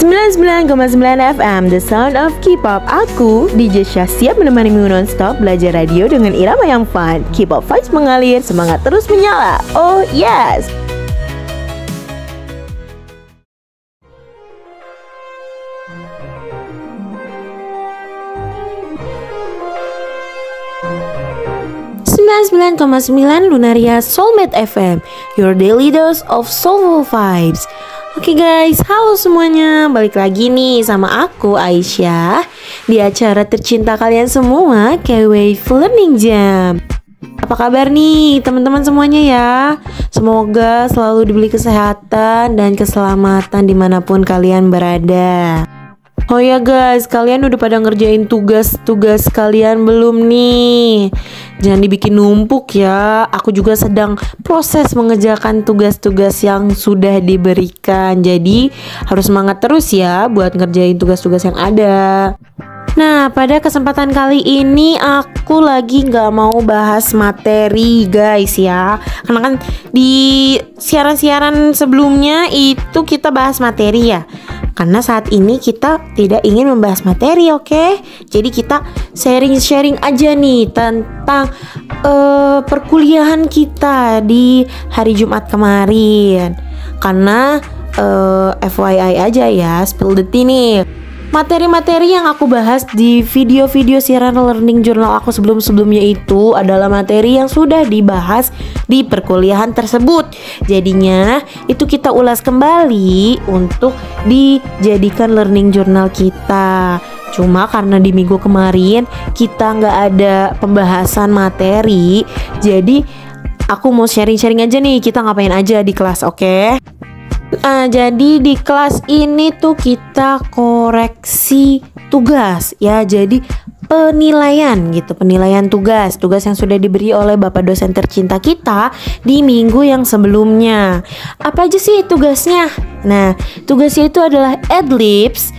99,9 FM, The Sound of K-pop. Aku, DJ Syah, siap menemanimu non-stop belajar radio dengan irama yang fun. K-pop vibes mengalir, semangat terus menyala. Oh yes! .9 Lunaria Soulmate FM, your daily dose of soulful vibes. Oke guys, halo semuanya. Balik lagi nih sama aku Aisyah di acara tercinta kalian semua, K-Wave Learning Jam. Apa kabar nih teman-teman semuanya ya? Semoga selalu diberi kesehatan dan keselamatan dimanapun kalian berada. Oh ya guys, kalian udah pada ngerjain tugas-tugas kalian belum nih? Jangan dibikin numpuk ya. Aku juga sedang proses mengerjakan tugas-tugas yang sudah diberikan. Jadi harus semangat terus ya buat ngerjain tugas-tugas yang ada. Nah, pada kesempatan kali ini aku lagi gak mau bahas materi guys ya. Karena kan di siaran-siaran sebelumnya itu kita bahas materi ya. Karena saat ini kita tidak ingin membahas materi, oke? Jadi kita sharing-sharing aja nih tentang perkuliahan kita di hari Jumat kemarin. Karena FYI aja ya, spill the tea nih. Materi-materi yang aku bahas di video-video siaran learning journal aku sebelum-sebelumnya itu adalah materi yang sudah dibahas di perkuliahan tersebut. Jadinya itu kita ulas kembali untuk dijadikan learning journal kita. Cuma karena di minggu kemarin kita nggak ada pembahasan materi, jadi aku mau sharing-sharing aja nih kita ngapain aja di kelas, oke? Jadi di kelas ini tuh kita koreksi tugas ya. Jadi penilaian gitu, penilaian tugas yang sudah diberi oleh Bapak dosen tercinta kita di minggu yang sebelumnya. Apa aja sih tugasnya? Nah, tugasnya itu adalah adlibs,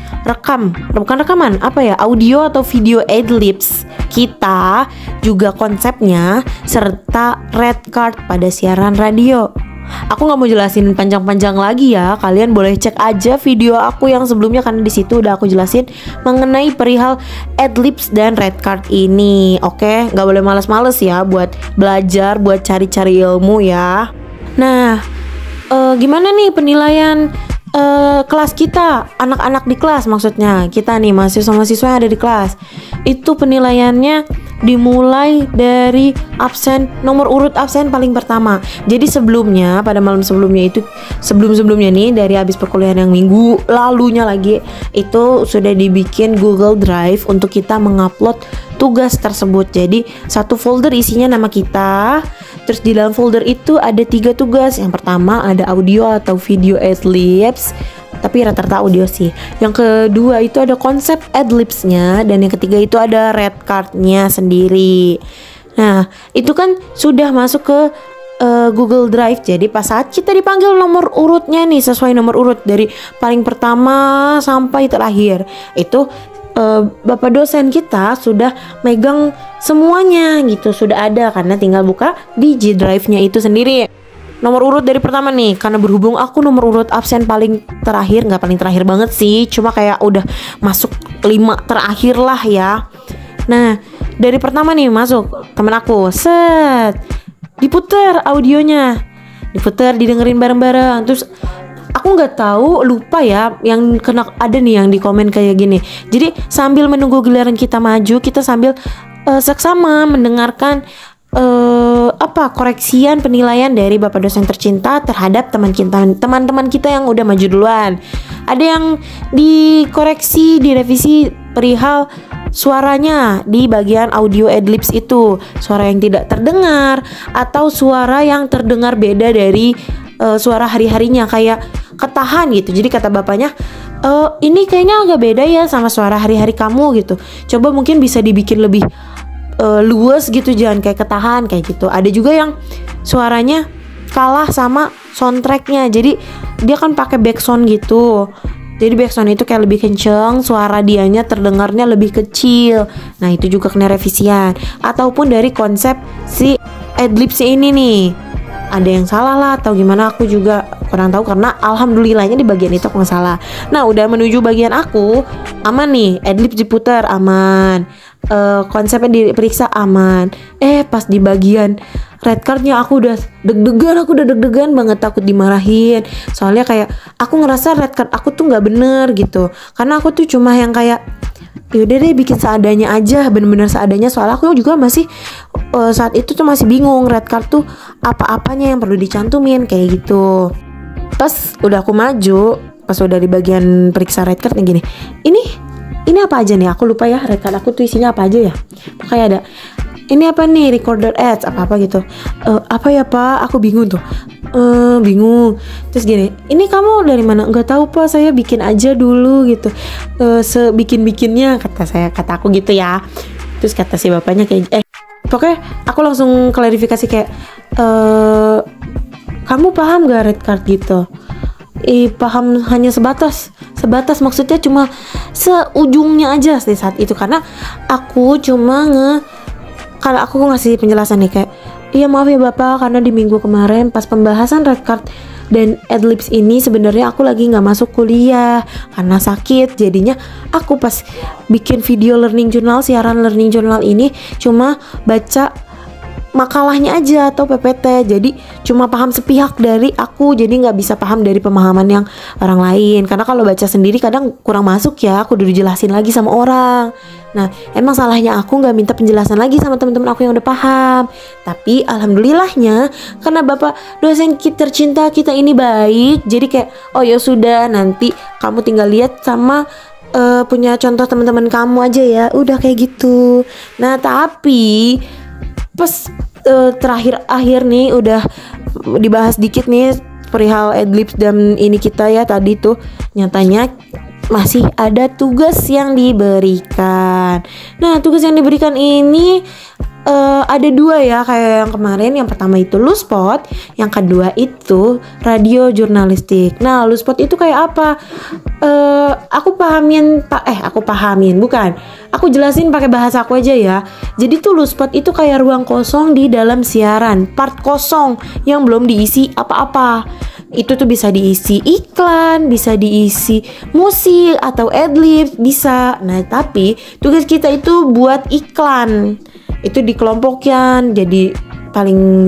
audio atau video adlibs kita, juga konsepnya, serta red card pada siaran radio. Aku nggak mau jelasin panjang-panjang lagi ya. Kalian boleh cek aja video aku yang sebelumnya karena di situ udah aku jelasin mengenai perihal adlibs dan red card ini. Oke, nggak boleh males-males ya buat belajar, buat cari-cari ilmu ya. Nah, gimana nih penilaian kelas kita, anak-anak di kelas maksudnya kita nih mahasiswa-mahasiswa yang ada di kelas. Itu penilaiannya dimulai dari absen, nomor urut absen paling pertama. Jadi sebelumnya, pada malam sebelumnya itu, sebelum-sebelumnya nih dari habis perkuliahan yang minggu lalunya lagi, itu sudah dibikin Google Drive untuk kita mengupload tugas tersebut. Jadi satu folder isinya nama kita. Terus di dalam folder itu ada 3 tugas. Yang pertama ada audio atau video adlibs, tapi rata-rata audio sih. Yang kedua itu ada konsep adlibsnya, dan yang ketiga itu ada red cardnya sendiri. Nah, itu kan sudah masuk ke Google Drive. Jadi pas saat kita dipanggil nomor urutnya nih, sesuai nomor urut dari paling pertama sampai terakhir, itu Bapak dosen kita sudah megang semuanya gitu, sudah ada, karena tinggal buka di G Drive-nya itu sendiri. Nomor urut dari pertama nih, karena berhubung aku nomor urut absen paling terakhir, nggak paling terakhir banget sih, cuma kayak udah masuk 5 terakhir lah ya. Nah, dari pertama nih masuk temen aku, set, diputer audionya, diputer, didengerin bareng-bareng. Terus aku nggak tahu, lupa ya, yang kena ada nih yang di komen kayak gini. Jadi sambil menunggu giliran kita maju, kita sambil seksama mendengarkan koreksian penilaian dari Bapak dosen tercinta terhadap teman-teman kita yang udah maju duluan. Ada yang dikoreksi, direvisi perihal suaranya di bagian audio adlibs itu, suara yang tidak terdengar atau suara yang terdengar beda dari suara hari-harinya, kayak ketahan gitu. Jadi kata bapaknya, ini kayaknya agak beda ya sama suara hari-hari kamu gitu. Coba mungkin bisa dibikin lebih luas gitu, jangan kayak ketahan kayak gitu. Ada juga yang suaranya kalah sama soundtracknya. Jadi dia kan pakai backsound gitu. Jadi backsound itu kayak lebih kenceng, suara dianya terdengarnya lebih kecil. Nah, itu juga kena revisian. Ataupun dari konsep si adlibs ini nih. ada yang salah lah atau gimana, aku juga kurang tahu karena alhamdulillahnya di bagian itu aku nggak salah. Nah udah menuju bagian aku aman nih, adlibs diputar aman, konsepnya diperiksa aman. Pas di bagian red cardnya aku udah deg-degan banget, takut dimarahin. Soalnya kayak aku ngerasa red card aku tuh nggak bener gitu, karena aku tuh cuma yang kayak yaudah deh bikin seadanya aja, bener-bener seadanya. Soalnya aku juga masih saat itu tuh masih bingung red card tuh apa-apanya yang perlu dicantumin kayak gitu. Pas udah aku maju, pas udah di bagian periksa red card nih gini, ini apa aja nih, aku lupa ya red card aku tuh isinya apa aja ya. Pokoknya ada ini apa nih, recorder ads apa gitu. Apa ya Pak, aku bingung tuh. Bingung. Terus gini, ini kamu dari mana? Nggak tahu Pak, saya bikin aja dulu gitu. Sebikin-bikinnya kata aku gitu ya. Terus kata si bapaknya kayak pokoknya aku langsung klarifikasi kayak kamu paham gak red card gitu? Paham, hanya sebatas maksudnya cuma seujungnya aja di saat itu, karena aku cuma kalau aku ngasih penjelasan nih kayak, iya maaf ya Bapak, karena di minggu kemarin pas pembahasan red card dan adlibs ini sebenarnya aku lagi nggak masuk kuliah karena sakit. Jadinya aku pas bikin video learning journal, siaran learning journal ini cuma baca makalahnya aja atau PPT, jadi cuma paham sepihak dari aku, jadi nggak bisa paham dari pemahaman yang orang lain. Karena kalau baca sendiri kadang kurang masuk ya, aku udah dijelasin lagi sama orang. Nah emang salahnya aku nggak minta penjelasan lagi sama teman-teman aku yang udah paham. Tapi alhamdulillahnya karena bapak dosen kita tercinta kita ini baik, jadi kayak oh ya sudah, nanti kamu tinggal lihat sama punya contoh teman-teman kamu aja ya, udah kayak gitu. Nah tapi pas terakhir akhir nih udah dibahas dikit nih perihal adlibs dan ini kita ya tadi tuh, nyatanya masih ada tugas yang diberikan. Nah tugas yang diberikan ini ada dua ya, kayak yang kemarin. Yang pertama itu Luspot, yang kedua itu radio jurnalistik. Nah Luspot itu kayak apa? Aku jelasin pakai bahasa aku aja ya. Jadi tuh Luspot itu kayak ruang kosong di dalam siaran, part kosong yang belum diisi apa-apa. Itu tuh bisa diisi iklan, bisa diisi musik atau adlibs, bisa. Nah tapi tugas kita itu buat iklan, itu dikelompokkan jadi paling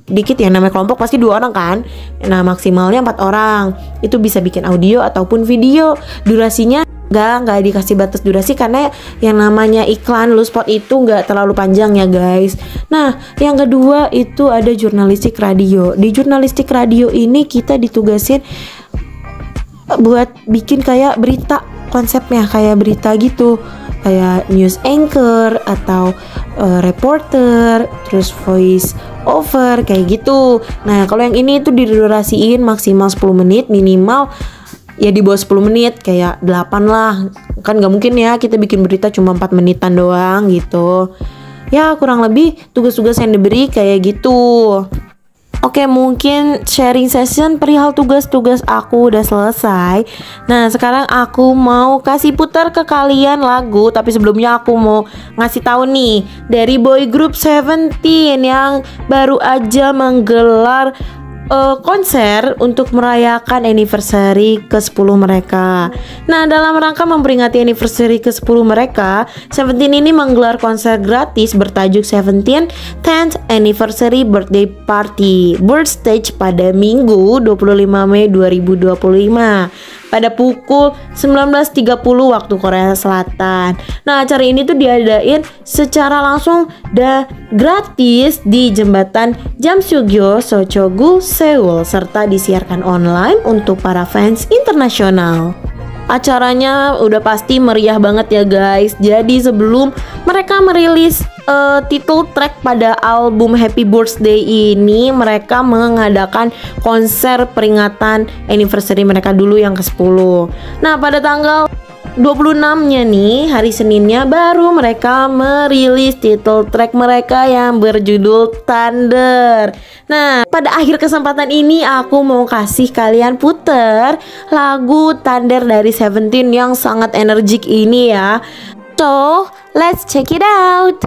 dikit ya, namanya kelompok pasti 2 orang kan. Nah maksimalnya 4 orang. Itu bisa bikin audio ataupun video. Durasinya nggak dikasih batas durasi, karena yang namanya iklan Luspot itu nggak terlalu panjang ya guys. Nah yang kedua itu ada jurnalistik radio. Di jurnalistik radio ini kita ditugasin buat bikin kayak berita, konsepnya kayak berita gitu, kayak news anchor atau reporter, terus voice over kayak gitu. Nah kalau yang ini tuh didurasiin maksimal 10 menit, minimal ya di bawah 10 menit, kayak 8 lah. Kan gak mungkin ya kita bikin berita cuma 4 menitan doang gitu. Ya kurang lebih tugas-tugas yang diberi kayak gitu. Oke, mungkin sharing session perihal tugas-tugas aku udah selesai. Nah sekarang aku mau kasih putar ke kalian lagu. Tapi sebelumnya aku mau ngasih tahu nih, dari boy group Seventeen yang baru aja menggelar konser untuk merayakan anniversary ke-10 mereka. Nah dalam rangka memperingati anniversary ke-10 mereka, Seventeen ini menggelar konser gratis bertajuk Seventeen 10th Anniversary Birthday Party Bird Stage pada Minggu 25 Mei 2025 pada pukul 19.30 waktu Korea Selatan. Nah acara ini tuh diadain secara langsung dan gratis di jembatan Jamsugyo, Sochogu, Seoul, serta disiarkan online untuk para fans internasional. Acaranya udah pasti meriah banget ya guys. Jadi sebelum mereka merilis title track pada album Happy Birthday ini, mereka mengadakan konser peringatan anniversary mereka dulu yang ke-10. Nah pada tanggal 26-nya nih, hari Seninnya, baru mereka merilis title track mereka yang berjudul Thunder. Nah, pada akhir kesempatan ini aku mau kasih kalian puter lagu Thunder dari Seventeen yang sangat energik ini ya. So, let's check it out.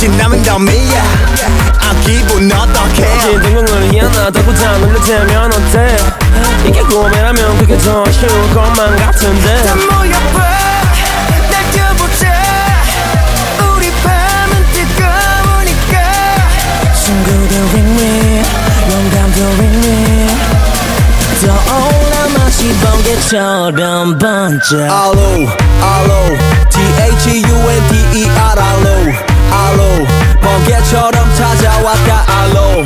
신나면 덤이야 기분 어떡해 진등을 희한하다고 다 놀려대면 어때 이게 꿈이라면 그게 더 쉬울 것만 같은데 다 모여봐 날려보자 우리 밤은 뜨거우니까 친구들 ring 영감도 ring 떠올라 마치 번개처럼 번져 알로 알로 THUNDER 알로 번개처럼 찾아왔다 알로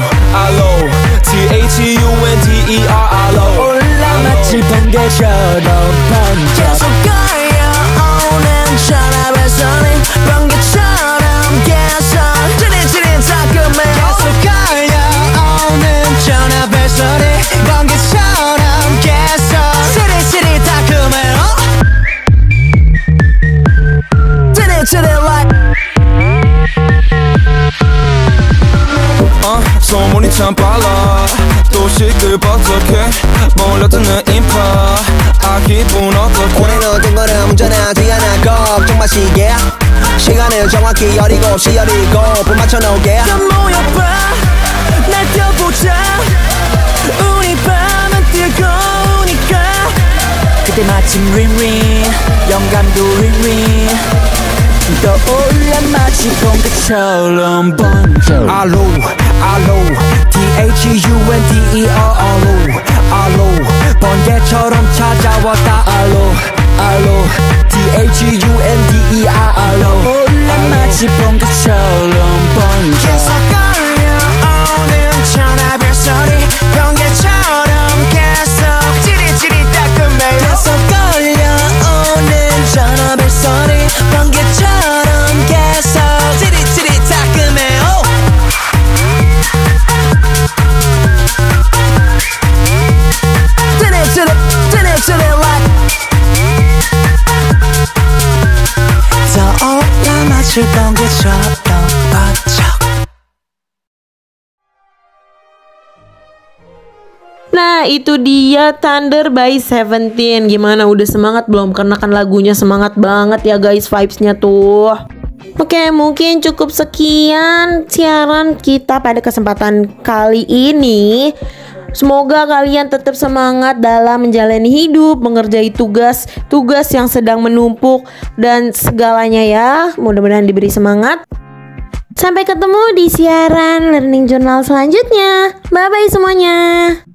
THUNDER 알로 올라 마치 번개처럼 번져 계속 걸려오는 전화벨 소리 번개처럼 계속 지릿지릿 따끔해 계속 걸려오는 전화벨 소리 번개처럼 계속 지릿지릿 따끔해 지릿지릿 like 소문이 참 빨라 또 시끌벅적해 몰려드는 인파 기분 어떡해 우리는 뜬거는 운전하지 않아 걱정 마시게 시간을 정확히 17시 17분 맞춰놓게 다 모여봐 날뛰어보자 우리 밤은 뜨거우니까 그때 마침 ring 영감도 ring 떠올라 마치 번개처럼 번져 알로 THUNDER 알로 번개처럼 찾아왔다 알로 THUNDER 알로 올라 마치 번개처럼 번져 계속 걸려오는 전화벨 소리 번개처럼 계속 지릿지릿 따끔해 계속 걸려오는 전화벨 소리 번개처럼 계속 지릿지릿 따끔해 떠올라 마치 번개처럼 번져 Nah itu dia Thunder by Seventeen. Gimana, udah semangat belum? Karena kan lagunya semangat banget ya guys, vibesnya tuh. Oke, mungkin cukup sekian siaran kita pada kesempatan kali ini. Semoga kalian tetap semangat dalam menjalani hidup, mengerjai tugas yang sedang menumpuk dan segalanya ya. Mudah-mudahan diberi semangat. Sampai ketemu di siaran Learning Journal selanjutnya. Bye-bye semuanya.